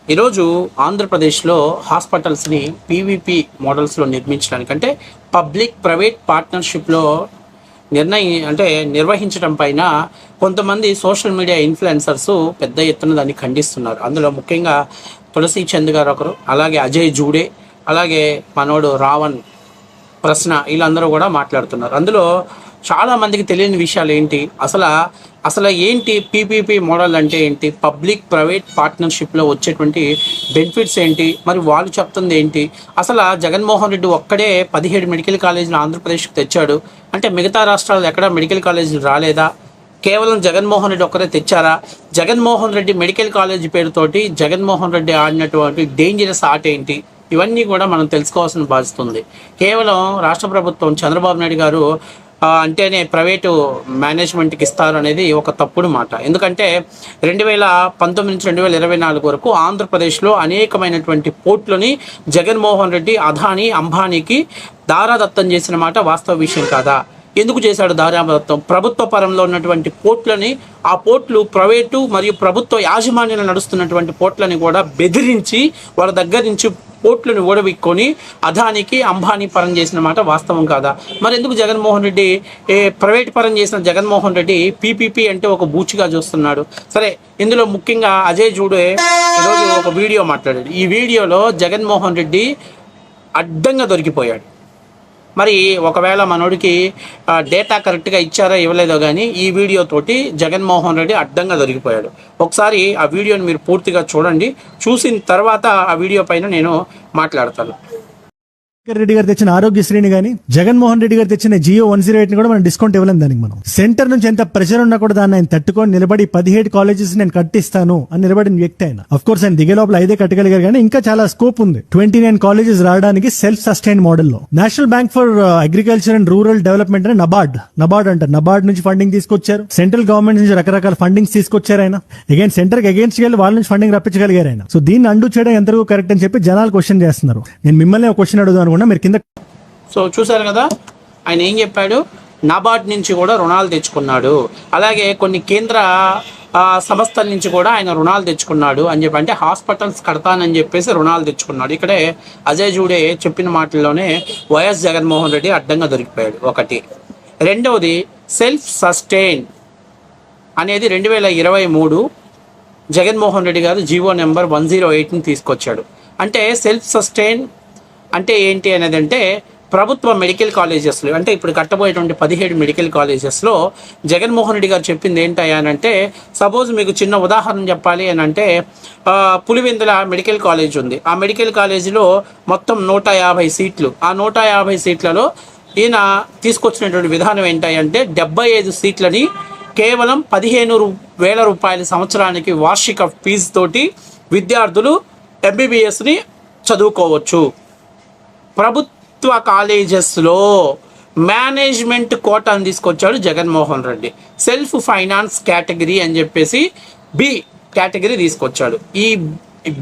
ఈరోజు ఆంధ్రప్రదేశ్లో హాస్పిటల్స్ని పీవీపీ మోడల్స్లో నిర్మించడానికి అంటే పబ్లిక్ ప్రైవేట్ పార్ట్నర్షిప్లో నిర్వహించడం పైన కొంతమంది సోషల్ మీడియా ఇన్ఫ్లుయెన్సర్స్ పెద్ద ఎత్తున దాన్ని ఖండిస్తున్నారు. అందులో ముఖ్యంగా తులసి చంద్ గారు ఒకరు, అలాగే అజయ్ జూడే, అలాగే మనోడు రావణ్ ప్రశ్న, వీళ్ళందరూ కూడా మాట్లాడుతున్నారు. అందులో చాలామందికి తెలియని విషయాలు ఏంటి, అసలు ఏంటి పీపీపీ మోడల్ అంటే ఏంటి, పబ్లిక్ ప్రైవేట్ పార్ట్నర్షిప్లో వచ్చేటువంటి బెనిఫిట్స్ ఏంటి, మరి వాళ్ళు చెప్తుంది ఏంటి, అసలు జగన్మోహన్ రెడ్డి ఒక్కడే 17 మెడికల్ కాలేజీలు ఆంధ్రప్రదేశ్కి తెచ్చాడు అంటే మిగతా రాష్ట్రాలు ఎక్కడ మెడికల్ కాలేజీలు రాలేదా, కేవలం జగన్మోహన్ రెడ్డి ఒక్కరే తెచ్చారా, జగన్మోహన్ రెడ్డి మెడికల్ కాలేజీ పేరుతోటి జగన్మోహన్ రెడ్డి ఆడినటువంటి డేంజరస్ ఆట ఏంటి, ఇవన్నీ కూడా మనం తెలుసుకోవాల్సిన బాధ్యత ఉంది. కేవలం రాష్ట్ర ప్రభుత్వం చంద్రబాబు నాయుడు గారు అంటేనే ప్రైవేటు మేనేజ్మెంట్కి ఇస్తారు అనేది ఒక తప్పుడు మాట. ఎందుకంటే 2019 నుంచి 2024 వరకు ఆంధ్రప్రదేశ్లో అనేకమైనటువంటి పోర్టులని జగన్మోహన్ రెడ్డి అదానీ అంబానీకి దారాదత్తం చేసిన మాట వాస్తవ విషయం కాదా? ఎందుకు చేశాడు దారాదత్తం? ప్రభుత్వ పరంలో ఉన్నటువంటి పోర్టులని, ఆ పోర్టులు ప్రైవేటు మరియు ప్రభుత్వ యాజమాన్యంలో నడుస్తున్నటువంటి పోర్టులని కూడా బెదిరించి వాళ్ళ దగ్గర నుంచి పోర్టులను ఓడవిక్కొని అదానికి అంబానీ పరం చేసిన మాట వాస్తవం కాదా? మరి ఎందుకు జగన్మోహన్ రెడ్డి ప్రైవేట్ పరం చేసిన జగన్మోహన్ రెడ్డి పీపీపీ అంటే ఒక బూచిగా చూస్తున్నాడు? సరే, ఇందులో ముఖ్యంగా అజయ్ జూడే ఈరోజు ఒక వీడియో మాట్లాడాడు. ఈ వీడియోలో జగన్మోహన్ రెడ్డి అడ్డంగా దొరికిపోయాడు. మరి ఒకవేళ మనోడికి డేటా కరెక్ట్గా ఇచ్చారో ఇవ్వలేదో కానీ ఈ వీడియోతోటి జగన్మోహన్ రెడ్డి అడ్డంగా దొరికిపోయాడు. ఒకసారి ఆ వీడియోని మీరు పూర్తిగా చూడండి. చూసిన తర్వాత ఆ వీడియో పైన నేను మాట్లాడతాను. రెడ్డి గారు తెచ్చిన ఆరోగ్యశ్రీని గానీ జగన్మోహన్ రెడ్డి గారు తెచ్చిన జియో 108 కూడా మనం డిస్కౌంట్ ఇవ్వలేం. దానికి మనం సెంటర్ నుంచి ఎంత ప్రెషర్ ఉన్నా కూడా దాన్ని ఆయన తట్టుకొని నిలబడి 17 కాలేజెస్ నేను కట్టిస్తాను అని నిలబడిన వ్యక్తి ఆయన. అఫ్ కోర్స్ ఆయన దిగే లోపల 5 కట్టగలిగారు కానీ ఇంకా చాలా స్కోప్ ఉంది. 29 కాలేజెస్ రావడానికి సెల్ఫ్ సస్టైన్ మోడల్ లో national bank for agriculture and rural development అని నబార్డ్ అంటారు. నబార్డ్ నుంచి ఫండింగ్ తీసుకొచ్చారు. సెంట్రల్ గవర్నమెంట్ నుంచి రకరకాల ఫండింగ్స్ తీసుకొచ్చారు ఆయన. అగైన్ సెంటర్ కి అగేన్స్ట్ వెళ్ళి వాళ్ళ నుంచి ఫండింగ్ రప్పించగలిగారు ఆయన. సో దీన్ని అండు చేయడం ఎంతవరకు కరెక్ట్ అని చెప్పి జనాలు క్వశ్చన్ చేస్తున్నారు. నేను మిమ్మల్ని ఒక క్వశ్చన్ అడుగుదాం అనుకున్నా, మీరు కింద. సో చూసారు కదా ఆయన ఏం చెప్పాడు, నాబార్డ్ నుంచి కూడా రుణాలు తెచ్చుకున్నాడు, అలాగే కొన్ని కేంద్ర సంస్థల నుంచి కూడా ఆయన రుణాలు తెచ్చుకున్నాడు అని చెప్పి, అంటే హాస్పిటల్స్ కడతానని చెప్పేసి రుణాలు తెచ్చుకున్నాడు. ఇక్కడే అజయ్ జూడే చెప్పిన మాటల్లోనే వైఎస్ జగన్మోహన్ రెడ్డి అడ్డంగా దొరికిపోయాడు. ఒకటి. రెండవది, సెల్ఫ్ సస్టైన్ అనేది 2023 జగన్మోహన్ రెడ్డి గారు జీవో నెంబర్ 108ని తీసుకొచ్చాడు. అంటే సెల్ఫ్ సస్టైన్ అంటే ఏంటి అనేది, అంటే ప్రభుత్వ మెడికల్ కాలేజెస్లో, అంటే ఇప్పుడు కట్టబోయేటువంటి 17 మెడికల్ కాలేజెస్లో జగన్మోహన్ రెడ్డి గారు చెప్పింది ఏంటంటే, సపోజ్ మీకు చిన్న ఉదాహరణ చెప్పాలి అని అంటే, పులివెందుల మెడికల్ కాలేజ్ ఉంది. ఆ మెడికల్ కాలేజీలో మొత్తం 150 సీట్లు. ఆ 150 సీట్లలో ఈయన తీసుకొచ్చినటువంటి విధానం ఏంటంటే 75 సీట్లని కేవలం 15,000 రూపాయల సంవత్సరానికి వార్షిక ఫీజు తోటి విద్యార్థులు ఎంబీబీఎస్ని చదువుకోవచ్చు. ప్రభుత్వ కాలేజెస్లో మేనేజ్మెంట్ కోటాను తీసుకొచ్చాడు Jaganmohan Reddy. Self finance category అని చెప్పేసి బి కేటగిరీ తీసుకొచ్చాడు. ఈ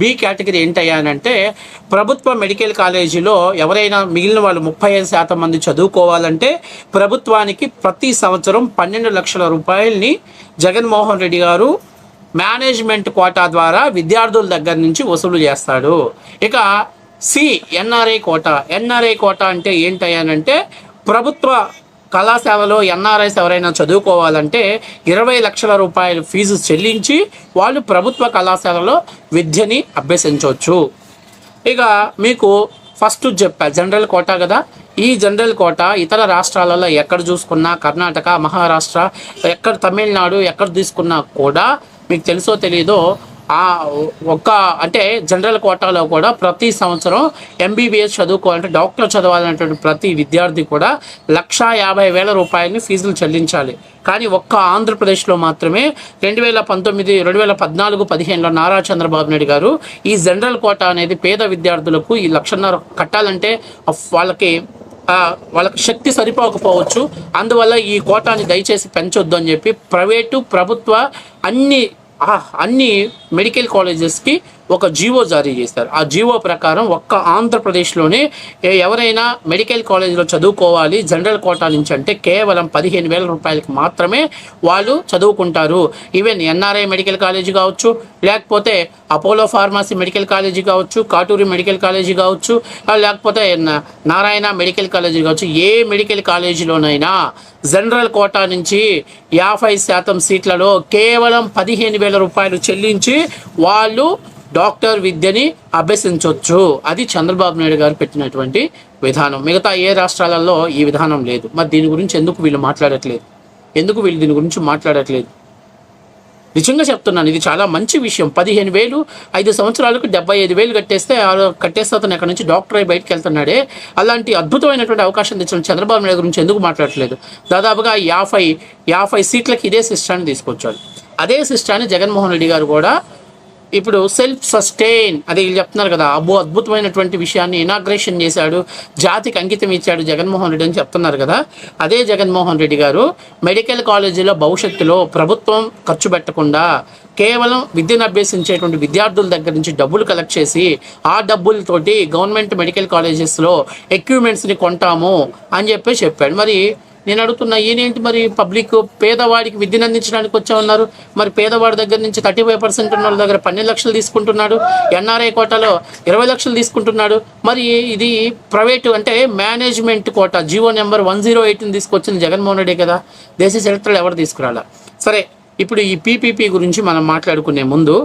బి కేటగిరీ ఏంటంటే, ప్రభుత్వ మెడికల్ కాలేజీలో ఎవరైనా మిగిలిన వాళ్ళు 35% మంది చదువుకోవాలంటే ప్రభుత్వానికి ప్రతి సంవత్సరం 12 లక్షల రూపాయలని జగన్మోహన్ రెడ్డి గారు మేనేజ్మెంట్ కోటా ద్వారా విద్యార్థుల దగ్గర నుంచి వసూలు చేస్తాడు. ఇక C NRI quota. NRI quota అంటే ఏంటంటే, ప్రభుత్వ కళాశాలలో ఎన్ఆర్ఐస్ ఎవరైనా చదువుకోవాలంటే 20 లక్షల రూపాయలు ఫీజు చెల్లించి వాళ్ళు ప్రభుత్వ కళాశాలలో విద్యని అభ్యసించవచ్చు. ఇక మీకు ఫస్ట్ చెప్పా జనరల్ కోటా కదా. ఈ జనరల్ కోటా ఇతర రాష్ట్రాలలో ఎక్కడ చూసుకున్నా, కర్ణాటక, మహారాష్ట్ర, ఎక్కడ తమిళనాడు ఎక్కడ తీసుకున్నా కూడా మీకు తెలుసో తెలీదో అంటే జనరల్ కోటాలో కూడా ప్రతి సంవత్సరం ఎంబీబీఎస్ చదువుకోవాలంటే, డాక్టర్ చదవాలనేటువంటి ప్రతి విద్యార్థి కూడా 1,50,000 రూపాయలని ఫీజులు చెల్లించాలి. కానీ ఒక్క ఆంధ్రప్రదేశ్లో మాత్రమే 2014-15లో నారా చంద్రబాబు నాయుడు గారు ఈ జనరల్ కోటా అనేది పేద విద్యార్థులకు ఈ 1,50,000 కట్టాలంటే వాళ్ళకి శక్తి సరిపోకపోవచ్చు. అందువల్ల ఈ కోటాని దయచేసి పెంచొద్దు అని చెప్పి ప్రైవేటు ప్రభుత్వ అన్ని మెడికల్ కాలేజెస్కి ఒక జీవో జారీ చేశారు. ఆ జీవో ప్రకారం ఒక్క ఆంధ్రప్రదేశ్లోనే ఎవరైనా మెడికల్ కాలేజీలో చదువుకోవాలి జనరల్ కోటా నుంచి అంటే కేవలం 15,000 రూపాయలకి మాత్రమే వాళ్ళు చదువుకుంటారు. ఈవెన్ ఎన్ఆర్ఐ మెడికల్ కాలేజీ కావచ్చు, లేకపోతే అపోలో ఫార్మసీ మెడికల్ కాలేజీ కావచ్చు, కాటూరి మెడికల్ కాలేజీ కావచ్చు, లేకపోతే నారాయణ మెడికల్ కాలేజీ కావచ్చు, ఏ మెడికల్ కాలేజీలోనైనా జనరల్ కోటా నుంచి 50% సీట్లలో కేవలం 15,000 రూపాయలు చెల్లించి వాళ్ళు డాక్టర్ విద్యని అభ్యసించవచ్చు. అది చంద్రబాబు నాయుడు గారు పెట్టినటువంటి విధానం. మిగతా ఏ రాష్ట్రాలలో ఈ విధానం లేదు. మరి దీని గురించి ఎందుకు వీళ్ళు మాట్లాడట్లేదు? ఎందుకు వీళ్ళు దీని గురించి మాట్లాడట్లేదు? నిజంగా చెప్తున్నాను, ఇది చాలా మంచి విషయం. 15,000 5 సంవత్సరాలకు 75,000 కట్టేస్తే అతను అక్కడ నుంచి డాక్టర్ అయి బయటకు వెళ్తున్నాడే. అలాంటి అద్భుతమైనటువంటి అవకాశం తెచ్చిన చంద్రబాబు నాయుడు గురించి ఎందుకు మాట్లాడట్లేదు? దాదాపుగా 50 సీట్లకి ఇదే సిస్టాన్ని తీసుకొచ్చాడు. అదే సిస్టాన్ని జగన్మోహన్ రెడ్డి గారు కూడా ఇప్పుడు సెల్ఫ్ సస్టైన్ అది వీళ్ళు చెప్తున్నారు కదా, అద్భుతమైనటువంటి విషయాన్ని ఇనాగ్రేషన్ చేశాడు, జాతికి అంకితం ఇచ్చాడు జగన్మోహన్ రెడ్డి అని చెప్తున్నారు కదా. అదే జగన్మోహన్ రెడ్డి గారు మెడికల్ కాలేజీలో భవిష్యత్తులో ప్రభుత్వం ఖర్చు పెట్టకుండా కేవలం విద్యను అభ్యసించేటువంటి విద్యార్థుల దగ్గర నుంచి డబ్బులు కలెక్ట్ చేసి ఆ డబ్బులతోటి గవర్నమెంట్ మెడికల్ కాలేజెస్లో ఎక్విప్మెంట్స్ని కొంటాము అని చెప్పాడు. మరి నేను అడుగుతున్నా, ఈయనేంటి మరి పబ్లిక్ పేదవాడికి విద్యను అందించడానికి వచ్చా ఉన్నారు, మరి పేదవాడి దగ్గర నుంచి 35% ఉన్న వాళ్ళ దగ్గర 12 లక్షలు తీసుకుంటున్నాడు, ఎన్ఆర్ఐ కోటాలో 20 లక్షలు తీసుకుంటున్నాడు. మరి ఇది ప్రైవేటు అంటే మేనేజ్మెంట్ కోటా జీవో నెంబర్ 108ని తీసుకొచ్చింది జగన్మోహన్ రెడ్డి కదా, దేశ చరిత్రలో ఎవరు తీసుకురాలా. సరే, ఇప్పుడు ఈ పీపీపీ గురించి మనం మాట్లాడుకునే ముందు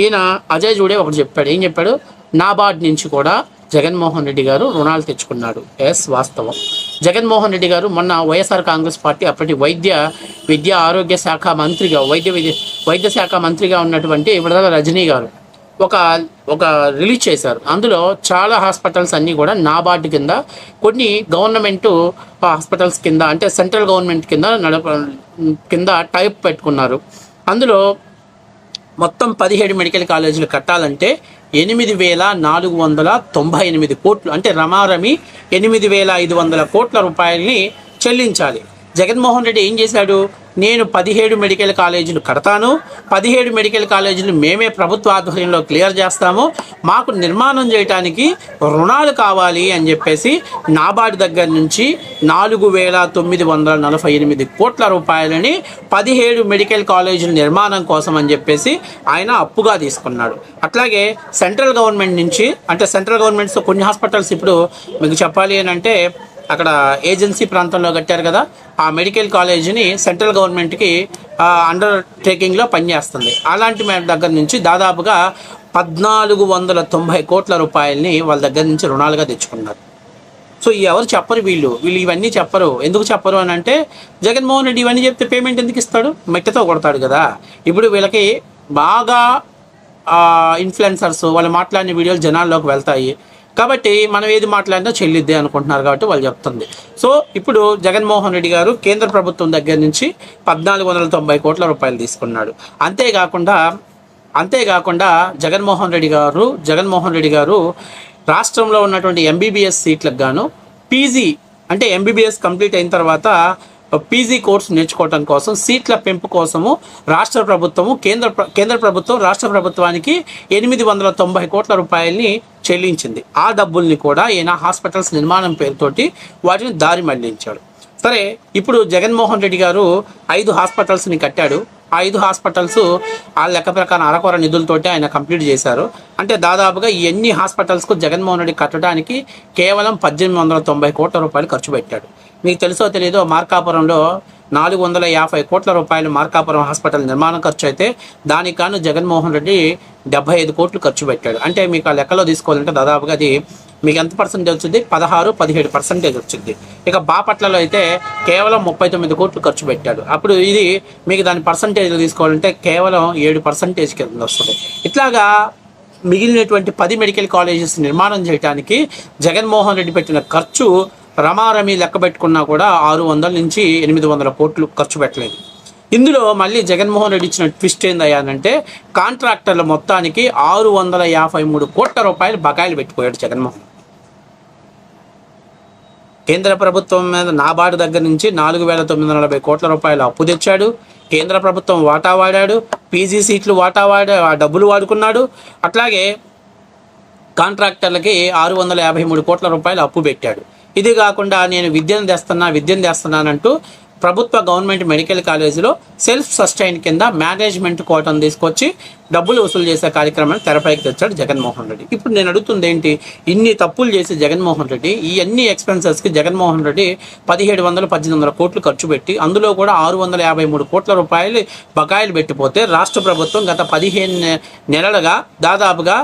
ఈయన అజయ్ జూడే ఒకటి చెప్పాడు. ఏం చెప్పాడు? నాబార్డ్ నుంచి కూడా జగన్మోహన్ రెడ్డి గారు రుణాలు తెచ్చుకున్నాడు. ఎస్, వాస్తవం. జగన్మోహన్ రెడ్డి గారు మొన్న వైఎస్ఆర్ కాంగ్రెస్ పార్టీ అప్పటి విద్యా ఆరోగ్య శాఖ మంత్రిగా వైద్య శాఖ మంత్రిగా ఉన్నటువంటి విడుదల రజనీ గారు ఒక రిలీజ్ చేశారు. అందులో చాలా హాస్పిటల్స్ అన్నీ కూడా నాబార్డు కింద, కొన్ని గవర్నమెంట్ హాస్పిటల్స్ కింద అంటే సెంట్రల్ గవర్నమెంట్ కింద టైప్ పెట్టుకున్నారు. అందులో మొత్తం 17 మెడికల్ కాలేజీలు కట్టాలంటే 8,498 కోట్లు అంటే రమారమి 8,500 కోట్ల రూపాయలని చెల్లించాలి. జగన్మోహన్ రెడ్డి ఏం చేశాడు? నేను 17 మెడికల్ కాలేజీలు కడతాను, 17 మెడికల్ కాలేజీలు మేమే ప్రభుత్వ ఆధ్వర్యంలో క్లియర్ చేస్తాము, మాకు నిర్మాణం చేయడానికి రుణాలు కావాలి అని చెప్పేసి నాబార్డు దగ్గర నుంచి 4,948 కోట్ల రూపాయలని 17 మెడికల్ కాలేజీల నిర్మాణం కోసం అని చెప్పేసి ఆయన అప్పుగా తీసుకున్నాడు. అట్లాగే సెంట్రల్ గవర్నమెంట్ నుంచి అంటే సెంట్రల్ గవర్నమెంట్స్ కొన్ని హాస్పిటల్స్ ఇప్పుడు మీకు చెప్పాలి అని అంటే అక్కడ ఏజెన్సీ ప్రాంతంలో కట్టారు కదా, ఆ మెడికల్ కాలేజీని సెంట్రల్ గవర్నమెంట్కి అండర్ టేకింగ్లో పనిచేస్తుంది. అలాంటి దగ్గర నుంచి దాదాపుగా 1,490 కోట్ల రూపాయలని వాళ్ళ దగ్గర నుంచి రుణాలుగా తెచ్చుకున్నారు. సో ఎవరు చెప్పరు, వీళ్ళు ఇవన్నీ చెప్పరు. ఎందుకు చెప్పరు అని అంటే జగన్మోహన్ రెడ్డి ఇవన్నీ చెప్తే పేమెంట్ ఎందుకు ఇస్తాడు? మెట్టతో కొడతాడు కదా. ఇప్పుడు వీళ్ళకి బాగా ఇన్ఫ్లుయెన్సర్స్ వాళ్ళు మాట్లాడిన వీడియోలు జనాల్లోకి వెళ్తాయి కాబట్టి మనం ఏది మాట్లాడినా చెల్లిద్దే అనుకుంటున్నారు కాబట్టి వాళ్ళు చెప్తుంది. సో ఇప్పుడు జగన్మోహన్ రెడ్డి గారు కేంద్ర ప్రభుత్వం దగ్గర నుంచి 1,490 కోట్ల రూపాయలు తీసుకున్నాడు. అంతేకాకుండా జగన్మోహన్ రెడ్డి గారు రాష్ట్రంలో ఉన్నటువంటి ఎంబీబీఎస్ సీట్లకు గాను పీజీ అంటే ఎంబీబీఎస్ కంప్లీట్ అయిన తర్వాత పీజీ కోర్సు నేర్చుకోవడం కోసం సీట్ల పెంపు కోసము రాష్ట్ర ప్రభుత్వము కేంద్ర ప్రభుత్వం రాష్ట్ర ప్రభుత్వానికి 890 కోట్ల రూపాయలని చెల్లించింది. ఆ డబ్బుల్ని కూడా ఈయన హాస్పిటల్స్ నిర్మాణం పేరుతోటి వాటిని దారి మళ్లించాడు. సరే, ఇప్పుడు జగన్మోహన్ రెడ్డి గారు 5 హాస్పిటల్స్ని కట్టాడు. ఆ 5 హాస్పిటల్స్ ఆ లెక్క ప్రకారం అరకొర నిధులతోటి ఆయన కంప్లీట్ చేశారు. అంటే దాదాపుగా ఎన్ని హాస్పిటల్స్కు జగన్మోహన్ రెడ్డి కట్టడానికి కేవలం 1,890 కోట్ల రూపాయలు ఖర్చు పెట్టాడు. మీకు తెలుసో తెలియదో మార్కాపురంలో 450 కోట్ల రూపాయలు మార్కాపురం హాస్పిటల్ నిర్మాణం ఖర్చు అయితే దానికి కాను జగన్మోహన్ రెడ్డి 75 కోట్లు ఖర్చు పెట్టాడు. అంటే మీకు ఆ లెక్కలో తీసుకోవాలంటే దాదాపుగా అది మీకు ఎంత పర్సెంటేజ్ వచ్చింది? 16-17% వచ్చింది. ఇక బాపట్లలో అయితే కేవలం 39 కోట్లు ఖర్చు పెట్టాడు. అప్పుడు ఇది మీకు దాని పర్సంటేజ్లో తీసుకోవాలంటే కేవలం 7% కింద వస్తుంది. ఇట్లాగా మిగిలినటువంటి 10 మెడికల్ కాలేజెస్ నిర్మాణం చేయడానికి జగన్మోహన్ రెడ్డి పెట్టిన ఖర్చు రమారమి లెక్క పెట్టుకున్నా కూడా 600 నుంచి 800 కోట్లు ఖర్చు పెట్టలేదు. ఇందులో మళ్ళీ జగన్మోహన్ రెడ్డి ఇచ్చిన ట్విస్ట్ ఏందయ్యానంటే కాంట్రాక్టర్ల మొత్తానికి 653 కోట్ల రూపాయలు బకాయిలు పెట్టిపోయాడు జగన్మోహన్. కేంద్ర ప్రభుత్వం మీద నాబార్డు దగ్గర నుంచి 4,940 కోట్ల రూపాయలు అప్పు తెచ్చాడు. కేంద్ర ప్రభుత్వం వాటా వాడాడు, పీజీ సీట్లు వాటా ఆ డబ్బులు వాడుకున్నాడు. అట్లాగే కాంట్రాక్టర్లకి 653 కోట్ల రూపాయలు అప్పు పెట్టాడు. ఇది కాకుండా నేను విద్యను తెస్తున్నానంటూ ప్రభుత్వ గవర్నమెంట్ మెడికల్ కాలేజీలో సెల్ఫ్ సస్టైన్ కింద మేనేజ్మెంట్ కోటాను తీసుకొచ్చి డబ్బులు వసూలు చేసే కార్యక్రమాన్ని తెరపైకి తెచ్చాడు జగన్మోహన్ రెడ్డి. ఇప్పుడు నేను అడుగుతుంది ఏంటి, ఇన్ని తప్పులు చేసి జగన్మోహన్ రెడ్డి ఈ అన్ని ఎక్స్పెన్సెస్కి జగన్మోహన్ రెడ్డి 1700-1800 కోట్లు ఖర్చు పెట్టి అందులో కూడా 653 కోట్ల రూపాయలు బకాయిలు పెట్టిపోతే రాష్ట్ర ప్రభుత్వం గత 15 నెలలుగా దాదాపుగా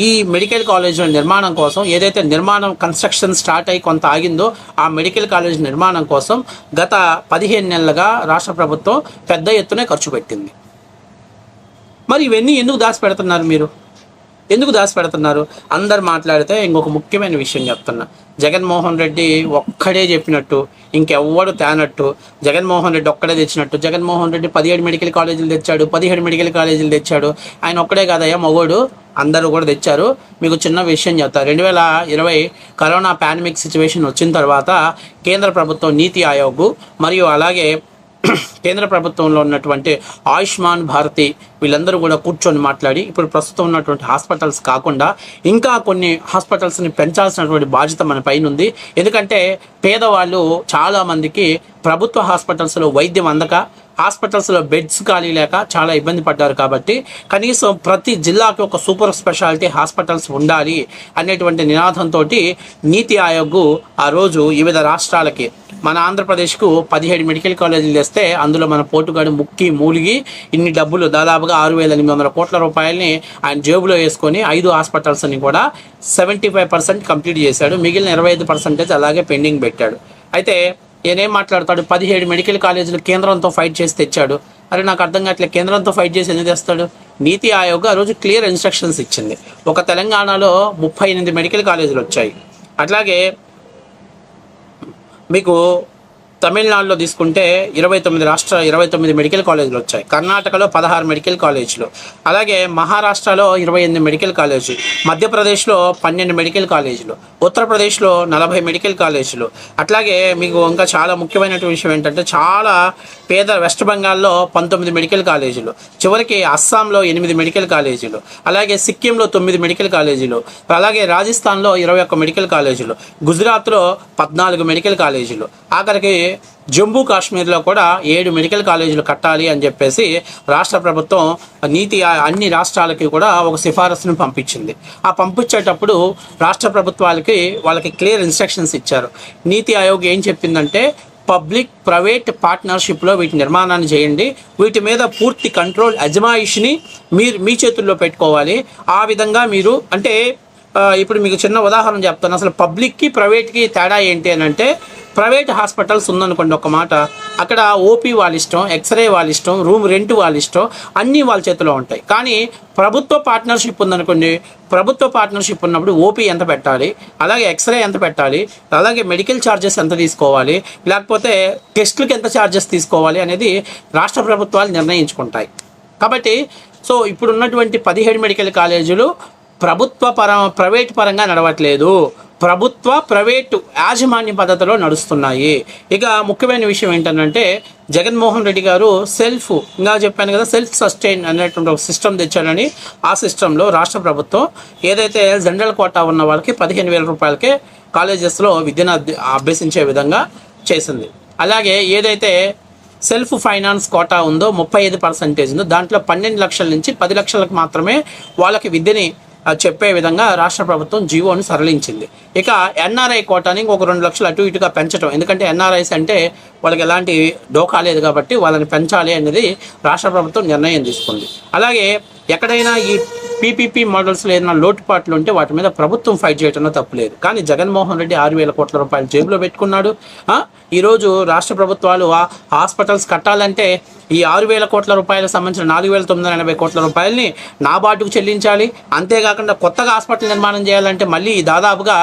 ఈ మెడికల్ కాలేజీల నిర్మాణం కోసం ఏదైతే కన్స్ట్రక్షన్ స్టార్ట్ అయ్యి కొంత ఆగిందో ఆ మెడికల్ కాలేజ్ నిర్మాణం కోసం గత 15 నెలలుగా రాష్ట్ర ప్రభుత్వం పెద్ద ఎత్తున ఖర్చు పెట్టింది. మరి ఇవన్నీ ఎందుకు దాచిపెడుతున్నారు మీరు? ఎందుకు దాచిపెడుతున్నారు? అందరు మాట్లాడితే ఇంకొక ముఖ్యమైన విషయం చెప్తున్నా. జగన్మోహన్ రెడ్డి ఒక్కడే చెప్పినట్టు, ఇంకెవ్వడు తేనట్టు, జగన్మోహన్ రెడ్డి ఒక్కడే తెచ్చినట్టు. జగన్మోహన్ రెడ్డి 17 మెడికల్ కాలేజీలు తెచ్చాడు, 17 మెడికల్ కాలేజీలు తెచ్చాడు. ఆయన ఒక్కడే కాదయ్యా మగోడు, అందరూ కూడా తెచ్చారు. మీకు చిన్న విషయం చెప్తా. 2020 కరోనా పాండమిక్ సిచ్యువేషన్ వచ్చిన తర్వాత కేంద్ర ప్రభుత్వం నీతి ఆయోగ్ మరియు అలాగే కేంద్ర ప్రభుత్వంలో ఉన్నటువంటి ఆయుష్మాన్ భారతి వీళ్ళందరూ కూడా కూర్చొని మాట్లాడి ఇప్పుడు ప్రస్తుతం ఉన్నటువంటి హాస్పిటల్స్ కాకుండా ఇంకా కొన్ని హాస్పిటల్స్ని పెంచాల్సినటువంటి బాధ్యత మన పైన ఉంది. ఎందుకంటే పేదవాళ్ళు చాలామందికి ప్రభుత్వ హాస్పిటల్స్లో వైద్యం అందక, హాస్పిటల్స్లో బెడ్స్ ఖాళీ లేక చాలా ఇబ్బంది పడ్డారు. కాబట్టి కనీసం ప్రతి జిల్లాకి ఒక సూపర్ స్పెషాలిటీ హాస్పిటల్స్ ఉండాలి అనేటువంటి నినాదంతో నీతి ఆయోగ్ ఆ రోజు వివిధ రాష్ట్రాలకి, మన ఆంధ్రప్రదేశ్కు 17 మెడికల్ కాలేజీలు తెస్తే అందులో మన పోటుగాడు ముక్కి మూలిగి ఇన్ని డబ్బులు దాదాపుగా 6800 కోట్ల రూపాయలని ఆయన జేబులో వేసుకొని 5 హాస్పిటల్స్ని కూడా 75% కంప్లీట్ చేశాడు. మిగిలిన 25% అలాగే పెండింగ్ పెట్టాడు. అయితే నేనేం మాట్లాడతాడు, 17 మెడికల్ కాలేజీలు కేంద్రంతో ఫైట్ చేసి తెచ్చాడు. అరే నాకు అర్థం కావట్లేదు, కేంద్రంతో ఫైట్ చేసి ఎందుకు తెస్తాడు? నీతి ఆయోగ్ ఆ రోజు క్లియర్ ఇన్స్ట్రక్షన్స్ ఇచ్చింది. ఒక తెలంగాణలో 38 మెడికల్ కాలేజీలు వచ్చాయి. అట్లాగే మీకు తమిళనాడులో తీసుకుంటే 29 మెడికల్ కాలేజీలు వచ్చాయి. కర్ణాటకలో 16 మెడికల్ కాలేజీలు, అలాగే మహారాష్ట్రలో 28 మెడికల్ కాలేజీలు, మధ్యప్రదేశ్లో 12 మెడికల్ కాలేజీలు, ఉత్తరప్రదేశ్లో 40 మెడికల్ కాలేజీలు. అట్లాగే మీకు ఇంకా చాలా ముఖ్యమైనటువంటి విషయం ఏంటంటే చాలా పేద వెస్ట్ బెంగాల్లో 19 మెడికల్ కాలేజీలు, చివరికి అస్సాంలో 8 మెడికల్ కాలేజీలు, అలాగే సిక్కింలో 9 మెడికల్ కాలేజీలు, అలాగే రాజస్థాన్లో 21 మెడికల్ కాలేజీలు, గుజరాత్లో 14 మెడికల్ కాలేజీలు, ఆఖరికి జమ్మూ కాశ్మీర్లో కూడా 7 మెడికల్ కాలేజీలు కట్టాలి అని చెప్పేసి రాష్ట్ర ప్రభుత్వం అన్ని రాష్ట్రాలకి కూడా ఒక సిఫారసును పంపించింది. ఆ పంపించేటప్పుడు రాష్ట్ర వాళ్ళకి క్లియర్ ఇన్స్ట్రక్షన్స్ ఇచ్చారు. నీతి ఆయోగ్ ఏం చెప్పిందంటే పబ్లిక్ ప్రైవేట్ పార్ట్నర్షిప్లో వీటి నిర్మాణాన్ని చేయండి, వీటి మీద పూర్తి కంట్రోల్ అజమాయిషిని మీ చేతుల్లో పెట్టుకోవాలి. ఆ విధంగా మీరు అంటే ఇప్పుడు మీకు చిన్న ఉదాహరణ చెప్తాను. అసలు పబ్లిక్కి ప్రైవేట్కి తేడా ఏంటి అని అంటే, ప్రైవేట్ హాస్పిటల్స్ ఉందనుకోండి ఒక మాట, అక్కడ ఓపీ వాళ్ళ ఇష్టం, ఎక్స్రే వాళ్ళ ఇష్టం, రూమ్ రెంట్ వాళ్ళ ఇష్టం, అన్నీ వాళ్ళ చేతిలో ఉంటాయి. కానీ ప్రభుత్వ పార్ట్నర్షిప్ ఉందనుకోండి, ప్రభుత్వ పార్ట్నర్షిప్ ఉన్నప్పుడు ఓపీ ఎంత పెట్టాలి, అలాగే ఎక్స్రే ఎంత పెట్టాలి, అలాగే మెడికల్ ఛార్జెస్ ఎంత తీసుకోవాలి, లేకపోతే టెస్టులకు ఎంత ఛార్జెస్ తీసుకోవాలి అనేది రాష్ట్ర ప్రభుత్వాలు నిర్ణయించుకుంటాయి. కాబట్టి సో ఇప్పుడున్నటువంటి 17 మెడికల్ కాలేజీలు ప్రైవేట్ పరంగా నడవట్లేదు, ప్రైవేటు యాజమాన్య పద్ధతిలో నడుస్తున్నాయి. ఇక ముఖ్యమైన విషయం ఏంటంటే జగన్మోహన్ రెడ్డి గారు ఇంకా చెప్పాను కదా, సెల్ఫ్ సస్టైన్ అనేటువంటి ఒక సిస్టమ్ తెచ్చాడని. ఆ సిస్టంలో రాష్ట్ర ప్రభుత్వం ఏదైతే జనరల్ కోటా ఉన్న వాళ్ళకి 15,000 రూపాయలకే కాలేజెస్లో విద్యను అభ్యసించే విధంగా చేసింది. అలాగే ఏదైతే సెల్ఫ్ ఫైనాన్స్ కోటా ఉందో 35% ఉందో దాంట్లో 12 లక్షల నుంచి 10 లక్షలకు మాత్రమే వాళ్ళకి విద్యని చెప్పే విధంగా రాష్ట్ర ప్రభుత్వం జీవోని సరళించింది. ఇక ఎన్ఆర్ఐ కోటాని ఒక 2 లక్షలు అటు ఇటుగా పెంచడం, ఎందుకంటే ఎన్ఆర్ఐస్ అంటే వాళ్ళకి ఎలాంటి డోకా లేదు కాబట్టి వాళ్ళని పెంచాలి అనేది రాష్ట్ర ప్రభుత్వం నిర్ణయం తీసుకుంది. అలాగే ఎక్కడైనా ఈ పీపీపీ మోడల్స్లో ఏదైనా లోటుపాట్లు ఉంటే వాటి మీద ప్రభుత్వం ఫైట్ చేయడంలో తప్పులేదు. కానీ జగన్మోహన్ రెడ్డి 6,000 కోట్ల రూపాయలు జేబులో పెట్టుకున్నాడు. ఈరోజు రాష్ట్ర ప్రభుత్వాలు హాస్పిటల్స్ కట్టాలంటే ఈ 6,000 కోట్ల రూపాయలకు సంబంధించిన 4,980 కోట్ల రూపాయలని నాబార్డుకు చెల్లించాలి. అంతేకాకుండా కొత్తగా హాస్పిటల్ నిర్మాణం చేయాలంటే మళ్ళీ దాదాపుగా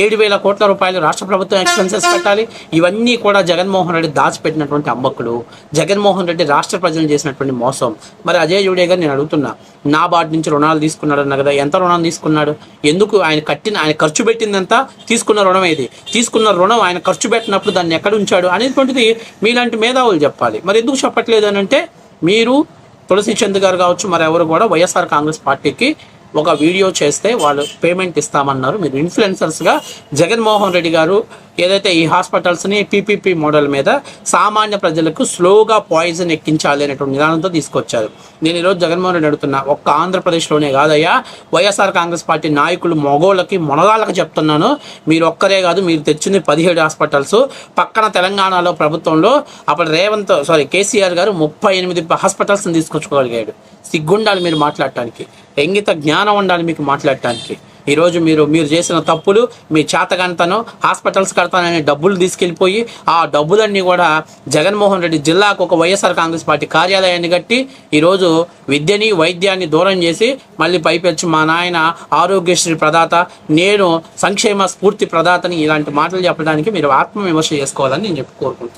7,000 కోట్ల రూపాయలు రాష్ట్ర ప్రభుత్వం ఎక్స్పెన్సెస్ పెట్టాలి. ఇవన్నీ కూడా జగన్మోహన్ రెడ్డి దాచిపెట్టినటువంటి అమ్మక్కులు, జగన్మోహన్ రెడ్డి రాష్ట్ర ప్రజలు చేసినటువంటి మోసం. మరి అజయ్ జూడే గారు నేను అడుగుతున్నా, నాబార్డు నుంచి రుణాలు తీసుకున్నాడు అన్న కదా, ఎంత రుణం తీసుకున్నాడు, ఎందుకు ఆయన ఖర్చు పెట్టిందంతా తీసుకున్న రుణం ఏది, తీసుకున్న రుణం ఆయన ఖర్చు పెట్టినప్పుడు దాన్ని ఎక్కడ ఉంచాడు అనేటువంటిది మీలాంటి మేధావులు చెప్పాలి. మరి ఎందుకు చెప్పట్లేదు అని అంటే మీరు తులసి చంద్ గారు కావచ్చు, మరి ఎవరు కూడా వైఎస్ఆర్ కాంగ్రెస్ పార్టీకి ఒక వీడియో చేస్తే వాళ్ళు పేమెంట్ ఇస్తామన్నారు. మీరు ఇన్ఫ్లుయెన్సర్స్గా జగన్మోహన్ రెడ్డి గారు ఏదైతే ఈ హాస్పిటల్స్ని పీపీపీ మోడల్ మీద సామాన్య ప్రజలకు స్లోగా పాయిజన్ ఎక్కించాలి అనేటువంటి విధానంతో తీసుకొచ్చారు. నేను ఈరోజు జగన్మోహన్ రెడ్డి అడుగుతున్నా, ఒక్క ఆంధ్రప్రదేశ్లోనే కాదయ్యా, వైఎస్ఆర్ కాంగ్రెస్ పార్టీ నాయకులు మొగోళ్ళకి మొనగాళ్ళకి చెప్తున్నాను, మీరు ఒక్కరే కాదు, మీరు తెచ్చింది 17 హాస్పిటల్స్. పక్కన తెలంగాణలో ప్రభుత్వంలో అప్పుడు కేసీఆర్ గారు 38 హాస్పిటల్స్ని తీసుకొచ్చుకోగలిగాడు. సిగ్గుండాలి మీరు మాట్లాడటానికి, ఇంగిత జ్ఞానం ఉండాలి మీకు మాట్లాడటానికి. ఈరోజు మీరు చేసిన తప్పులు, మీ చేతగానితనం, హాస్పిటల్స్ కడతానని డబ్బులు తీసుకెళ్ళిపోయి ఆ డబ్బులన్నీ కూడా జగన్మోహన్ రెడ్డి జిల్లాకు ఒక వైఎస్ఆర్ కాంగ్రెస్ పార్టీ కార్యాలయాన్ని కట్టి ఈరోజు విద్యని వైద్యాన్ని దూరం చేసి మళ్ళీ పైపెచ్చి మా నాయన ఆరోగ్యశ్రీ ప్రదాత, నేను సంక్షేమ స్ఫూర్తి ప్రదాతని ఇలాంటి మాటలు చెప్పడానికి మీరు ఆత్మవిమర్శ చేసుకోవాలని నేను కోరుకుంటున్నాను.